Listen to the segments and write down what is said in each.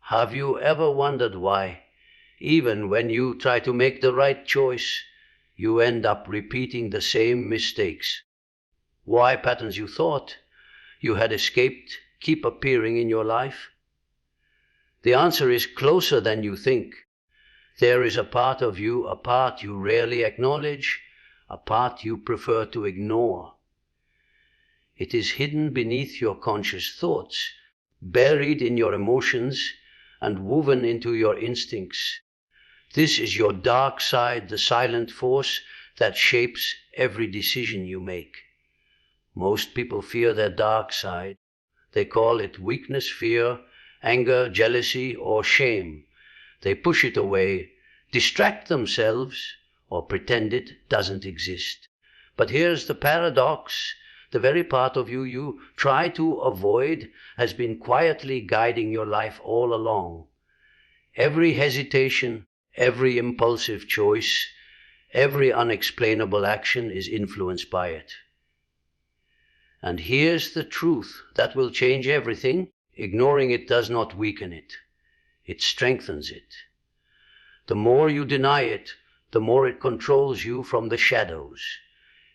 Have you ever wondered why, even when you try to make the right choice, you end up repeating the same mistakes? Why patterns you thought you had escaped keep appearing in your life? The answer is closer than you think. There is a part of you, a part you rarely acknowledge, a part you prefer to ignore. It is hidden beneath your conscious thoughts, buried in your emotions, and woven into your instincts. This is your dark side, the silent force that shapes every decision you make. Most people fear their dark side. They call it weakness, fear, anger, jealousy, or shame. They push it away, distract themselves, or pretend it doesn't exist. But here's the paradox. The very part of you you try to avoid has been quietly guiding your life all along. Every hesitation, every impulsive choice, every unexplainable action is influenced by it. And here's the truth that will change everything. Ignoring it does not weaken it. It strengthens it. The more you deny it, the more it controls you from the shadows.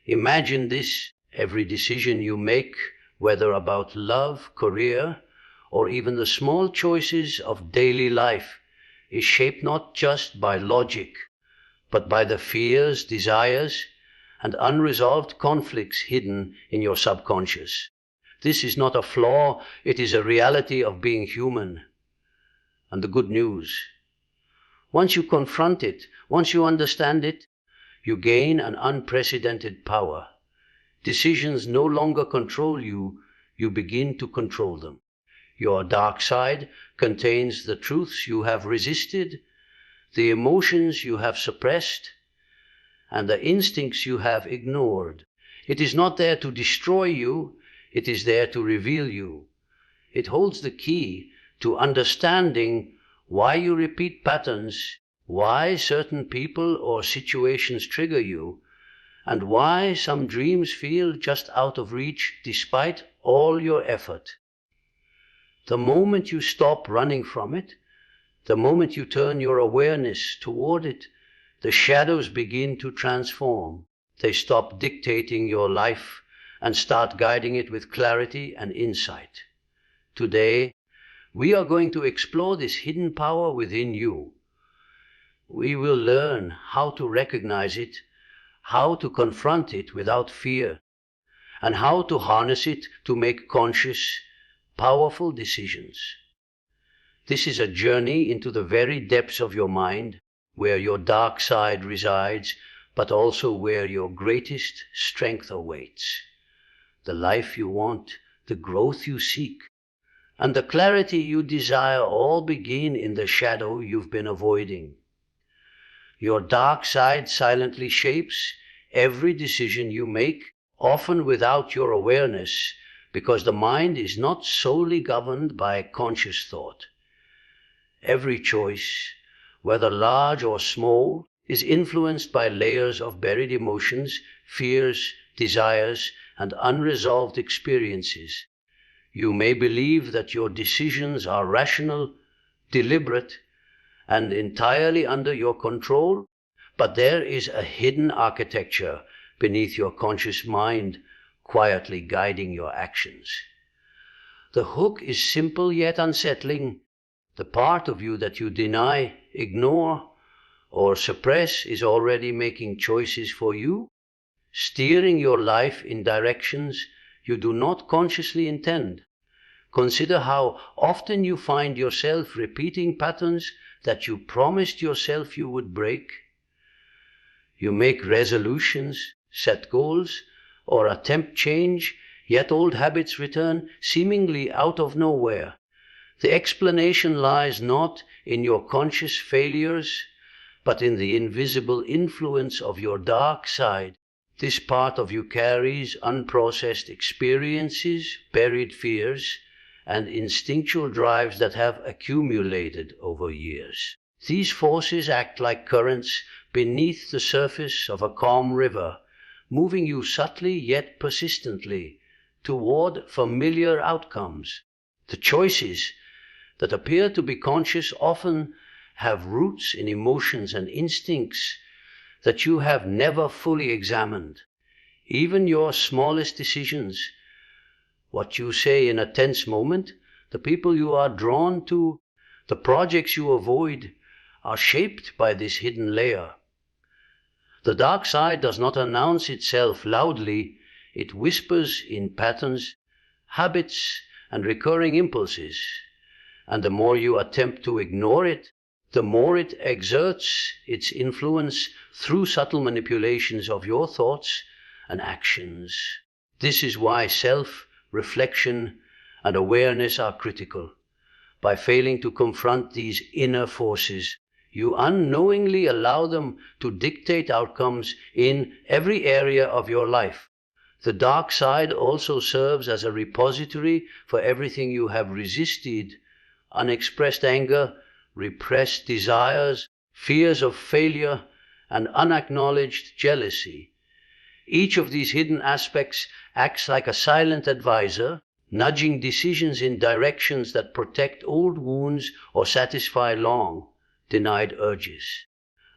Imagine this. Every decision you make, whether about love, career, or even the small choices of daily life, is shaped not just by logic, but by the fears, desires, and unresolved conflicts hidden in your subconscious. This is not a flaw, it is a reality of being human. And the good news, once you confront it, once you understand it, you gain an unprecedented power. Decisions no longer control you, you begin to control them. Your dark side contains the truths you have resisted, the emotions you have suppressed, and the instincts you have ignored. It is not there to destroy you, it is there to reveal you. It holds the key to understanding why you repeat patterns, why certain people or situations trigger you, and why some dreams feel just out of reach despite all your effort. The moment you stop running from it, the moment you turn your awareness toward it, the shadows begin to transform. They stop dictating your life and start guiding it with clarity and insight. Today, we are going to explore this hidden power within you. We will learn how to recognize it, how to confront it without fear, and how to harness it to make conscious, powerful decisions. This is a journey into the very depths of your mind, where your dark side resides, but also where your greatest strength awaits. The life you want, the growth you seek, and the clarity you desire all begin in the shadow you've been avoiding. Your dark side silently shapes every decision you make, often without your awareness, because the mind is not solely governed by conscious thought. Every choice, whether large or small, is influenced by layers of buried emotions, fears, desires, and unresolved experiences. You may believe that your decisions are rational, deliberate, and entirely under your control, but there is a hidden architecture beneath your conscious mind, quietly guiding your actions. The hook is simple yet unsettling. The part of you that you deny, ignore, or suppress is already making choices for you, steering your life in directions you do not consciously intend. Consider how often you find yourself repeating patterns that you promised yourself you would break. You make resolutions, set goals, or attempt change, yet old habits return seemingly out of nowhere. The explanation lies not in your conscious failures, but in the invisible influence of your dark side. This part of you carries unprocessed experiences, buried fears, and instinctual drives that have accumulated over years. These forces act like currents beneath the surface of a calm river, moving you subtly yet persistently toward familiar outcomes. The choices that appear to be conscious often have roots in emotions and instincts that you have never fully examined. Even your smallest decisions, what you say in a tense moment, the people you are drawn to, the projects you avoid, are shaped by this hidden layer. The dark side does not announce itself loudly, it whispers in patterns, habits, and recurring impulses. And the more you attempt to ignore it, the more it exerts its influence through subtle manipulations of your thoughts and actions. This is why self-reflection and awareness are critical. By failing to confront these inner forces, you unknowingly allow them to dictate outcomes in every area of your life. The dark side also serves as a repository for everything you have resisted: unexpressed anger, repressed desires, fears of failure, and unacknowledged jealousy. Each of these hidden aspects acts like a silent advisor, nudging decisions in directions that protect old wounds or satisfy long denied urges.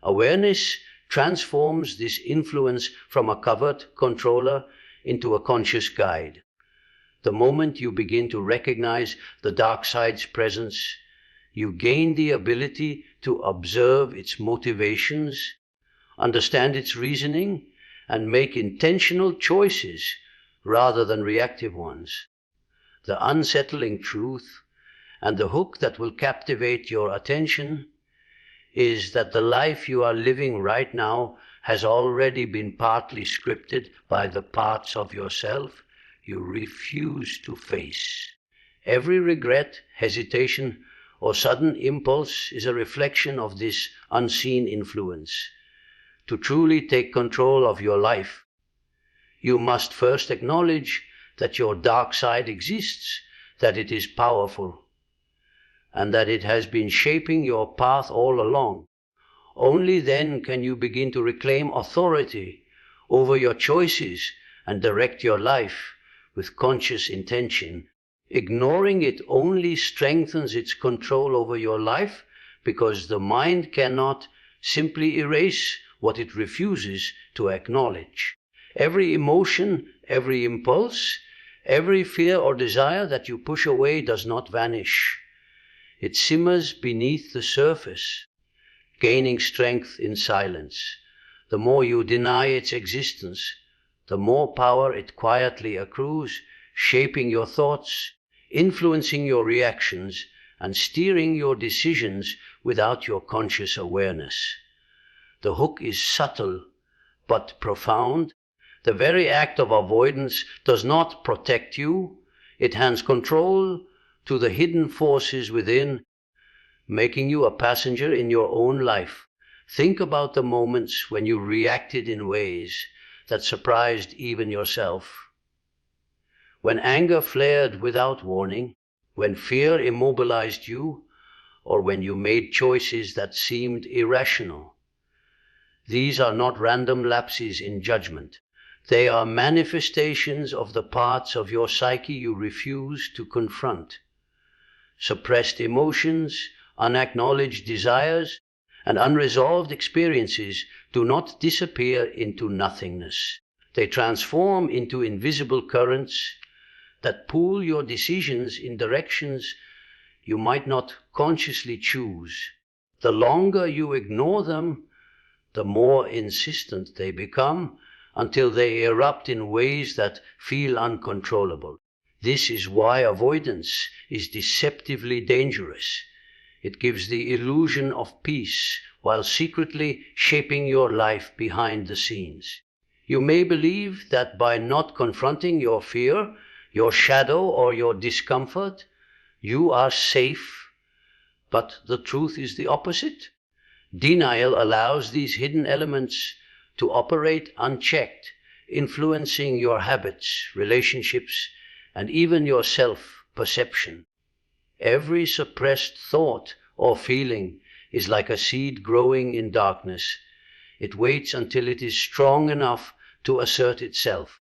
Awareness transforms this influence from a covert controller into a conscious guide. The moment you begin to recognize the dark side's presence, you gain the ability to observe its motivations, understand its reasoning, and make intentional choices rather than reactive ones. The unsettling truth, and the hook that will captivate your attention, is that the life you are living right now has already been partly scripted by the parts of yourself you refuse to face. Every regret, hesitation, or sudden impulse is a reflection of this unseen influence. To truly take control of your life, you must first acknowledge that your dark side exists, that it is powerful, and that it has been shaping your path all along. Only then can you begin to reclaim authority over your choices and direct your life with conscious intention. Ignoring it only strengthens its control over your life, because the mind cannot simply erase what it refuses to acknowledge. Every emotion, every impulse, every fear or desire that you push away does not vanish. It simmers beneath the surface, gaining strength in silence. The more you deny its existence, the more power it quietly accrues, shaping your thoughts, influencing your reactions, and steering your decisions without your conscious awareness. The hook is subtle but profound. The very act of avoidance does not protect you. It hands control to the hidden forces within, making you a passenger in your own life. Think about the moments when you reacted in ways that surprised even yourself. When anger flared without warning, when fear immobilized you, or when you made choices that seemed irrational. These are not random lapses in judgment. They are manifestations of the parts of your psyche you refuse to confront. Suppressed emotions, unacknowledged desires, and unresolved experiences do not disappear into nothingness. They transform into invisible currents that pull your decisions in directions you might not consciously choose. The longer you ignore them, the more insistent they become, until they erupt in ways that feel uncontrollable. This is why avoidance is deceptively dangerous. It gives the illusion of peace while secretly shaping your life behind the scenes. You may believe that by not confronting your fear, your shadow, or your discomfort, you are safe, but the truth is the opposite. Denial allows these hidden elements to operate unchecked, influencing your habits, relationships, and even your self-perception. Every suppressed thought or feeling is like a seed growing in darkness. It waits until it is strong enough to assert itself,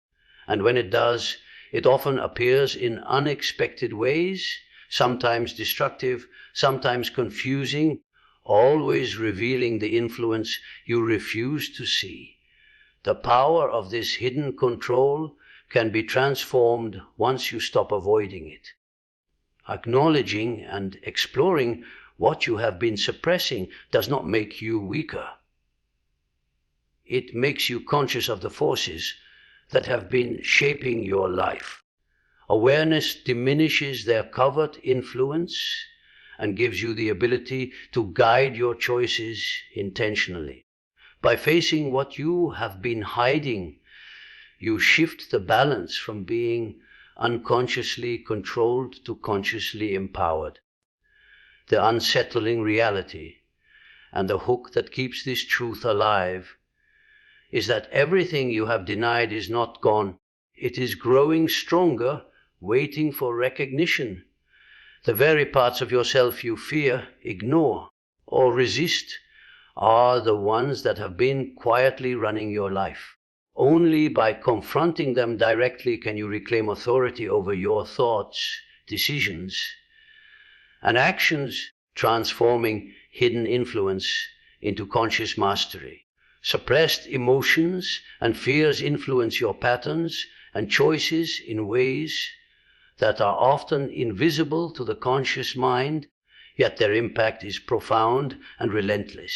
and when it does, it often appears in unexpected ways, sometimes destructive, sometimes confusing, always revealing the influence you refuse to see. The power of this hidden control can be transformed once you stop avoiding it. Acknowledging and exploring what you have been suppressing does not make you weaker. It makes you conscious of the forces that have been shaping your life. Awareness diminishes their covert influence and gives you the ability to guide your choices intentionally. By facing what you have been hiding, you shift the balance from being unconsciously controlled to consciously empowered. The unsettling reality, and the hook that keeps this truth alive, is that everything you have denied is not gone. It is growing stronger, waiting for recognition. The very parts of yourself you fear, ignore, or resist are the ones that have been quietly running your life. Only by confronting them directly can you reclaim authority over your thoughts, decisions, and actions, transforming hidden influence into conscious mastery. Suppressed emotions and fears influence your patterns and choices in ways that are often invisible to the conscious mind, yet their impact is profound and relentless.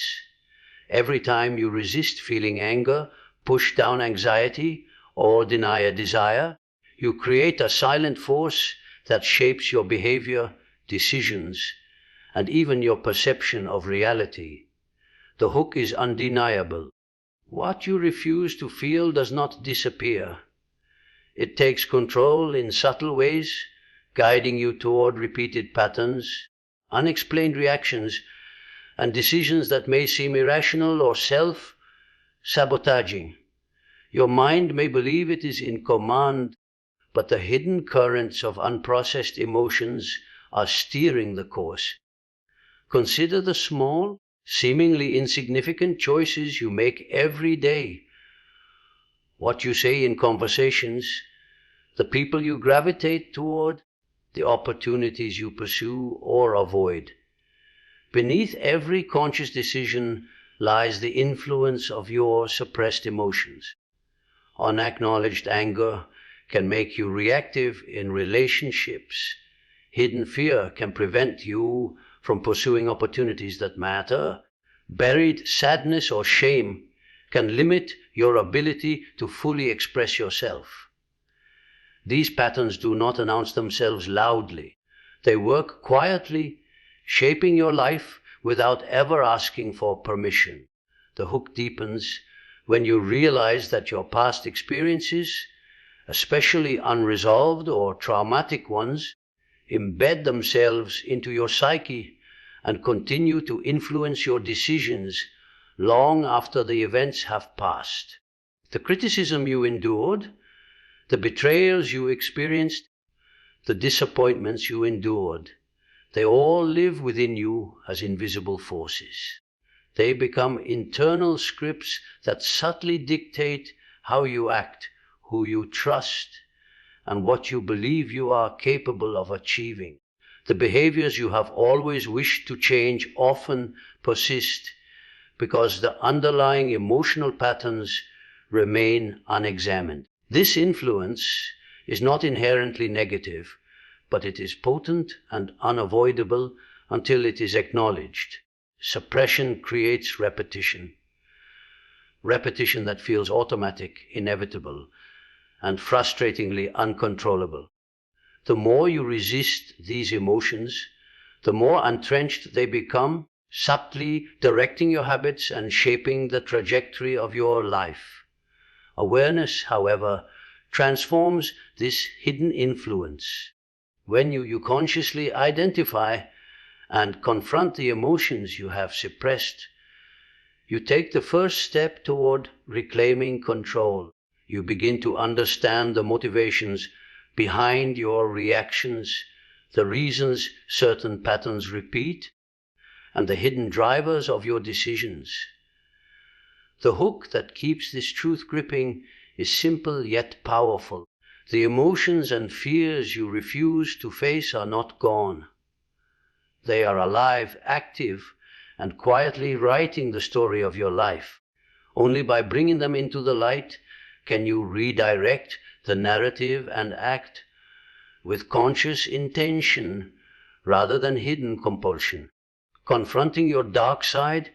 Every time you resist feeling anger, push down anxiety, or deny a desire, you create a silent force that shapes your behavior, decisions, and even your perception of reality. The hook is undeniable. What you refuse to feel does not disappear. It takes control in subtle ways, guiding you toward repeated patterns, unexplained reactions, and decisions that may seem irrational or self-sabotaging. Your mind may believe it is in command, but the hidden currents of unprocessed emotions are steering the course. Consider the small, seemingly insignificant choices you make every day. What you say in conversations, the people you gravitate toward, the opportunities you pursue or avoid. Beneath every conscious decision lies the influence of your suppressed emotions. Unacknowledged anger can make you reactive in relationships. Hidden fear can prevent you from pursuing opportunities that matter. Buried sadness or shame can limit your ability to fully express yourself. These patterns do not announce themselves loudly. They work quietly, shaping your life without ever asking for permission. The hook deepens when you realize that your past experiences, especially unresolved or traumatic ones, embed themselves into your psyche and continue to influence your decisions long after the events have passed. The criticism you endured, the betrayals you experienced, the disappointments you endured, they all live within you as invisible forces. They become internal scripts that subtly dictate how you act, who you trust, and what you believe you are capable of achieving. The behaviors you have always wished to change often persist because the underlying emotional patterns remain unexamined. This influence is not inherently negative, but it is potent and unavoidable until it is acknowledged. Suppression creates repetition. Repetition that feels automatic, inevitable, and frustratingly uncontrollable. The more you resist these emotions, the more entrenched they become, subtly directing your habits and shaping the trajectory of your life. Awareness, however, transforms this hidden influence. When you consciously identify and confront the emotions you have suppressed, you take the first step toward reclaiming control. You begin to understand the motivations behind your reactions, the reasons certain patterns repeat, and the hidden drivers of your decisions. The hook that keeps this truth gripping is simple yet powerful. The emotions and fears you refuse to face are not gone. They are alive, active, and quietly writing the story of your life. Only by bringing them into the light can you redirect the narrative and act with conscious intention rather than hidden compulsion. Confronting your dark side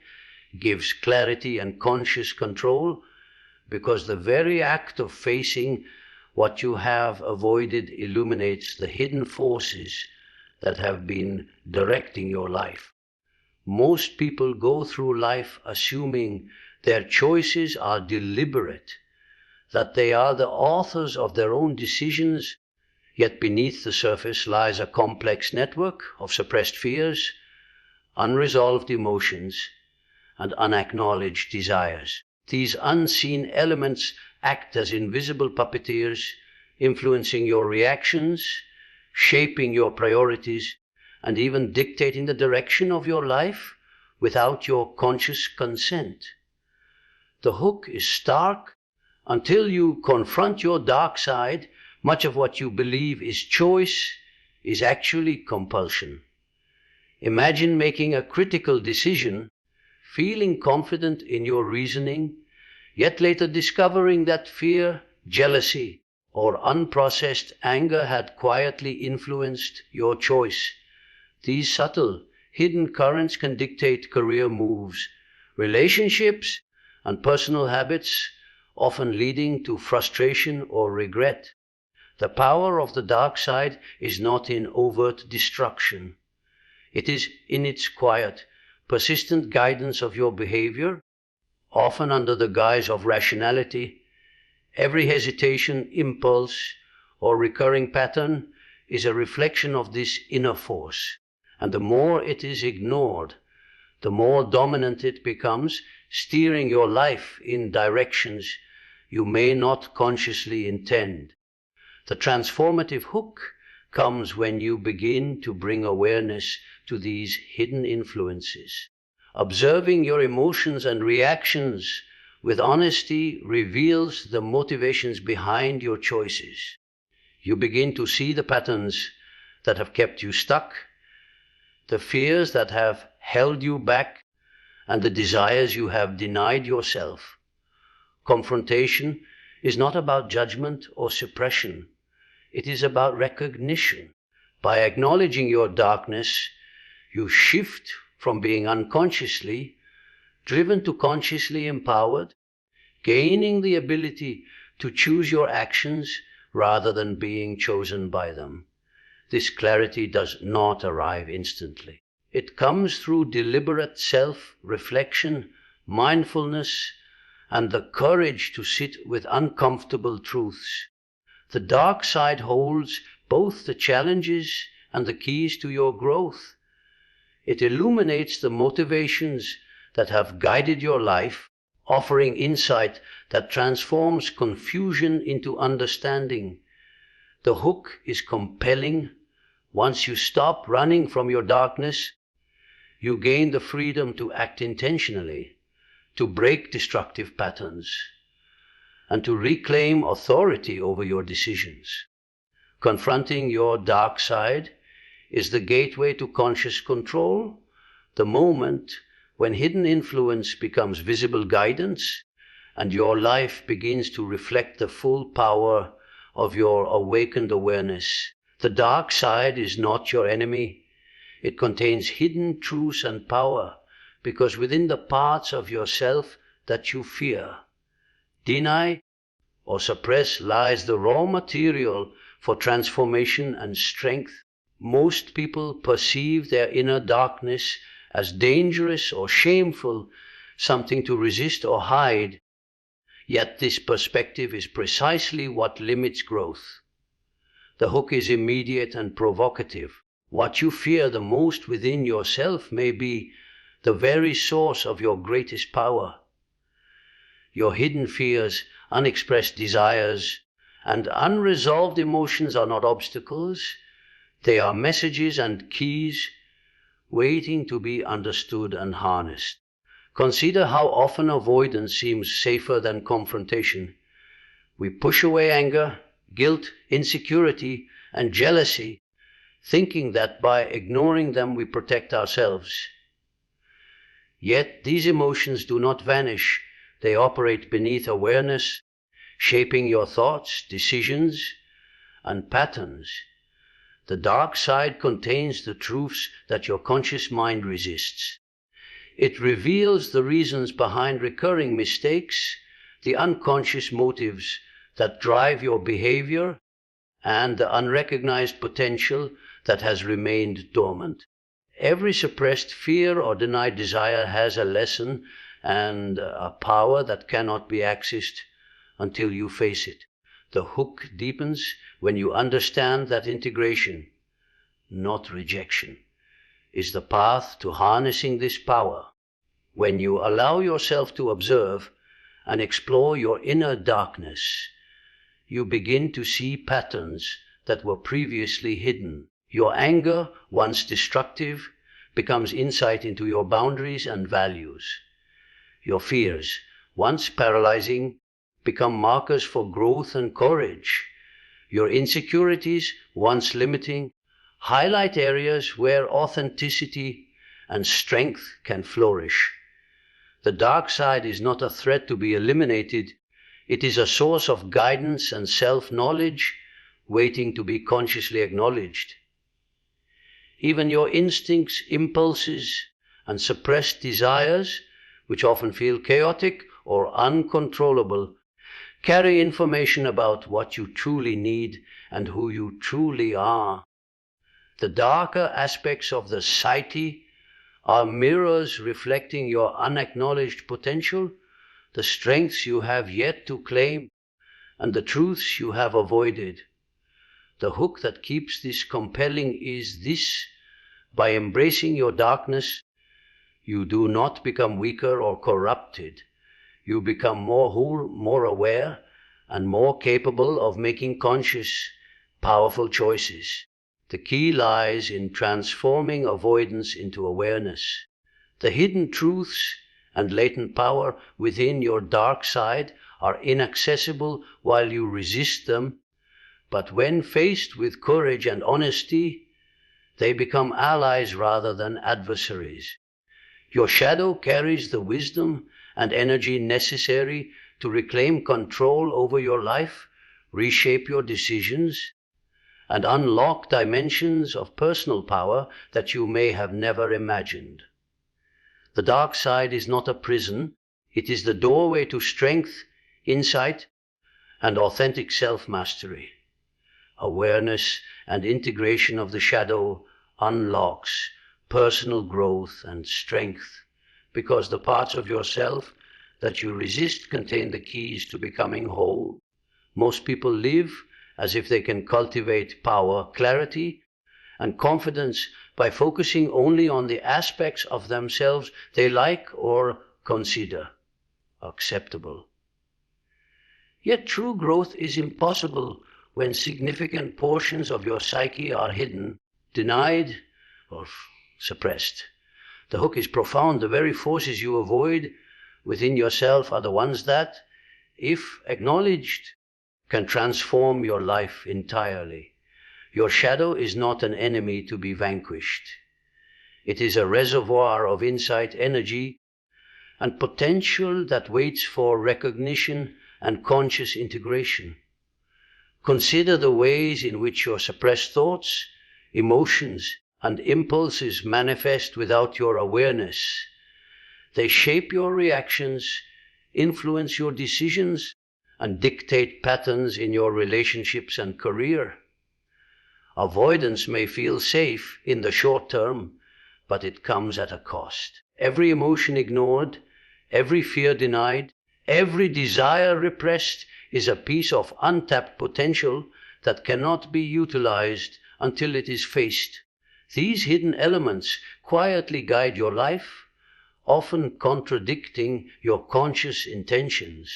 gives clarity and conscious control, because the very act of facing what you have avoided illuminates the hidden forces that have been directing your life. Most people go through life assuming their choices are deliberate, that they are the authors of their own decisions, yet beneath the surface lies a complex network of suppressed fears, unresolved emotions, and unacknowledged desires. These unseen elements act as invisible puppeteers, influencing your reactions, shaping your priorities, and even dictating the direction of your life without your conscious consent. The hook is stark. Until you confront your dark side, much of what you believe is choice is actually compulsion. Imagine making a critical decision, feeling confident in your reasoning, yet later discovering that fear, jealousy, or unprocessed anger had quietly influenced your choice. These subtle, hidden currents can dictate career moves, relationships, and personal habits, often leading to frustration or regret. The power of the dark side is not in overt destruction. It is in its quiet, persistent guidance of your behavior, often under the guise of rationality. Every hesitation, impulse, or recurring pattern is a reflection of this inner force, and the more it is ignored, the more dominant it becomes, steering your life in directions you may not consciously intend. The transformative hook comes when you begin to bring awareness to these hidden influences. Observing your emotions and reactions with honesty reveals the motivations behind your choices. You begin to see the patterns that have kept you stuck, the fears that have held you back, and the desires you have denied yourself. Confrontation is not about judgment or suppression. It is about recognition. By acknowledging your darkness, you shift from being unconsciously driven to consciously empowered, gaining the ability to choose your actions rather than being chosen by them. This clarity does not arrive instantly. It comes through deliberate self-reflection, mindfulness, and the courage to sit with uncomfortable truths. The dark side holds both the challenges and the keys to your growth. It illuminates the motivations that have guided your life, offering insight that transforms confusion into understanding. The hook is compelling. Once you stop running from your darkness, you gain the freedom to act intentionally, to break destructive patterns, and to reclaim authority over your decisions. Confronting your dark side is the gateway to conscious control, the moment when hidden influence becomes visible guidance and your life begins to reflect the full power of your awakened awareness. The dark side is not your enemy. It contains hidden truths and power, because within the parts of yourself that you fear, deny, or suppress lies the raw material for transformation and strength. Most people perceive their inner darkness as dangerous or shameful, something to resist or hide. Yet this perspective is precisely what limits growth. The hook is immediate and provocative. What you fear the most within yourself may be the very source of your greatest power. Your hidden fears, unexpressed desires, and unresolved emotions are not obstacles. They are messages and keys waiting to be understood and harnessed. Consider how often avoidance seems safer than confrontation. We push away anger, guilt, insecurity, and jealousy, thinking that by ignoring them we protect ourselves. Yet these emotions do not vanish. They operate beneath awareness, shaping your thoughts, decisions, and patterns. The dark side contains the truths that your conscious mind resists. It reveals the reasons behind recurring mistakes, the unconscious motives that drive your behavior, and the unrecognized potential that has remained dormant. Every suppressed fear or denied desire has a lesson and a power that cannot be accessed until you face it. The hook deepens when you understand that integration, not rejection, is the path to harnessing this power. When you allow yourself to observe and explore your inner darkness, you begin to see patterns that were previously hidden. Your anger, once destructive, becomes insight into your boundaries and values. Your fears, once paralyzing, become markers for growth and courage. Your insecurities, once limiting, highlight areas where authenticity and strength can flourish. The dark side is not a threat to be eliminated. It is a source of guidance and self-knowledge waiting to be consciously acknowledged. Even your instincts, impulses, and suppressed desires, which often feel chaotic or uncontrollable, carry information about what you truly need and who you truly are. The darker aspects of the psyche are mirrors reflecting your unacknowledged potential, the strengths you have yet to claim, and the truths you have avoided. The hook that keeps this compelling is this: by embracing your darkness, you do not become weaker or corrupted. You become more whole, more aware, and more capable of making conscious, powerful choices. The key lies in transforming avoidance into awareness. The hidden truths and latent power within your dark side are inaccessible while you resist them, but when faced with courage and honesty, they become allies rather than adversaries. Your shadow carries the wisdom and energy necessary to reclaim control over your life, reshape your decisions, and unlock dimensions of personal power that you may have never imagined. The dark side is not a prison. It is the doorway to strength, insight, and authentic self-mastery. Awareness and integration of the shadow unlocks personal growth and strength, because the parts of yourself that you resist contain the keys to becoming whole. Most people live as if they can cultivate power, clarity, and confidence by focusing only on the aspects of themselves they like or consider acceptable. Yet true growth is impossible when significant portions of your psyche are hidden, denied, or suppressed. The hook is profound. The very forces you avoid within yourself are the ones that, if acknowledged, can transform your life entirely. Your shadow is not an enemy to be vanquished. It is a reservoir of insight, energy, and potential that waits for recognition and conscious integration. Consider the ways in which your suppressed thoughts, emotions, and impulses manifest without your awareness. They shape your reactions, influence your decisions, and dictate patterns in your relationships and career. Avoidance may feel safe in the short term, but it comes at a cost. Every emotion ignored, every fear denied, every desire repressed is a piece of untapped potential that cannot be utilized until it is faced. These hidden elements quietly guide your life, often contradicting your conscious intentions,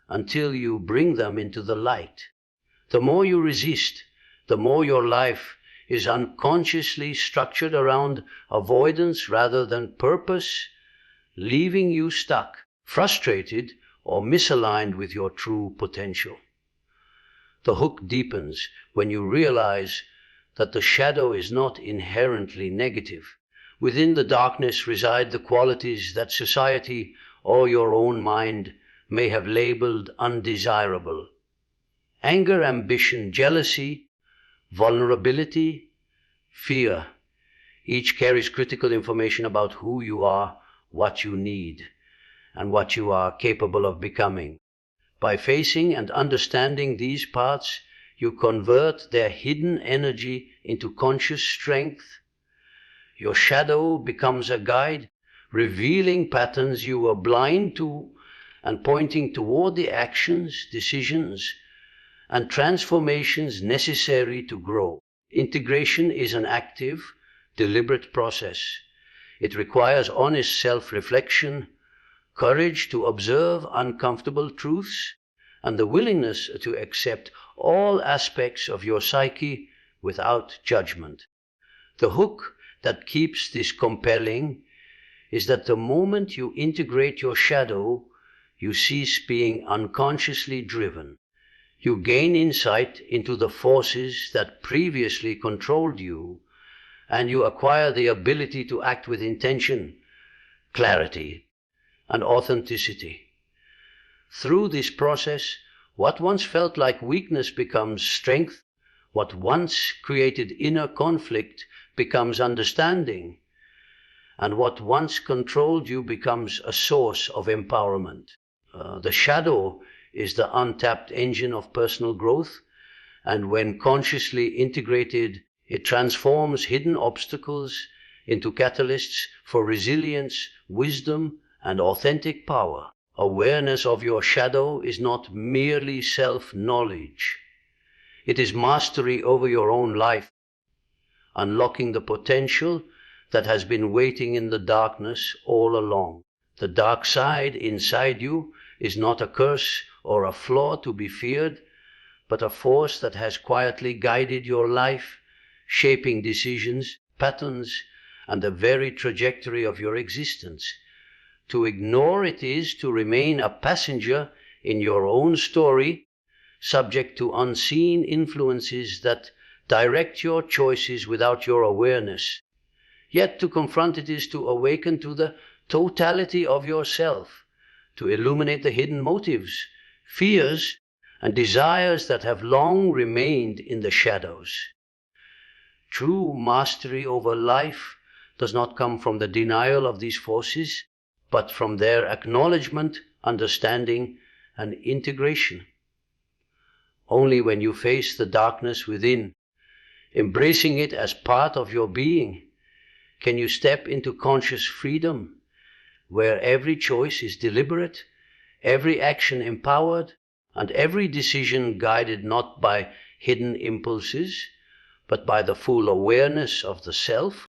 until you bring them into the light. The more you resist, the more your life is unconsciously structured around avoidance rather than purpose, leaving you stuck, frustrated, or misaligned with your true potential. The hook deepens when you realize that the shadow is not inherently negative. Within the darkness reside the qualities that society or your own mind may have labeled undesirable. Anger, ambition, jealousy, vulnerability, fear. Each carries critical information about who you are, what you need, and what you are capable of becoming. By facing and understanding these parts, you convert their hidden energy into conscious strength. Your shadow becomes a guide, revealing patterns you were blind to and pointing toward the actions, decisions, and transformations necessary to grow. Integration is an active, deliberate process. It requires honest self-reflection, courage to observe uncomfortable truths, and the willingness to accept all aspects of your psyche without judgment. The hook that keeps this compelling is that the moment you integrate your shadow, you cease being unconsciously driven. You gain insight into the forces that previously controlled you, and you acquire the ability to act with intention, clarity, and authenticity. Through this process, what once felt like weakness becomes strength, what once created inner conflict becomes understanding, and what once controlled you becomes a source of empowerment. The shadow is the untapped engine of personal growth, and when consciously integrated, it transforms hidden obstacles into catalysts for resilience, wisdom, and authentic power. Awareness of your shadow is not merely self-knowledge. It is mastery over your own life, unlocking the potential that has been waiting in the darkness all along. The dark side inside you is not a curse or a flaw to be feared, but a force that has quietly guided your life, shaping decisions, patterns, and the very trajectory of your existence. To ignore it is to remain a passenger in your own story, subject to unseen influences that direct your choices without your awareness. Yet to confront it is to awaken to the totality of yourself, to illuminate the hidden motives, fears, and desires that have long remained in the shadows. True mastery over life does not come from the denial of these forces, but from their acknowledgement, understanding, and integration. Only when you face the darkness within, embracing it as part of your being, can you step into conscious freedom, where every choice is deliberate, every action empowered, and every decision guided not by hidden impulses, but by the full awareness of the self.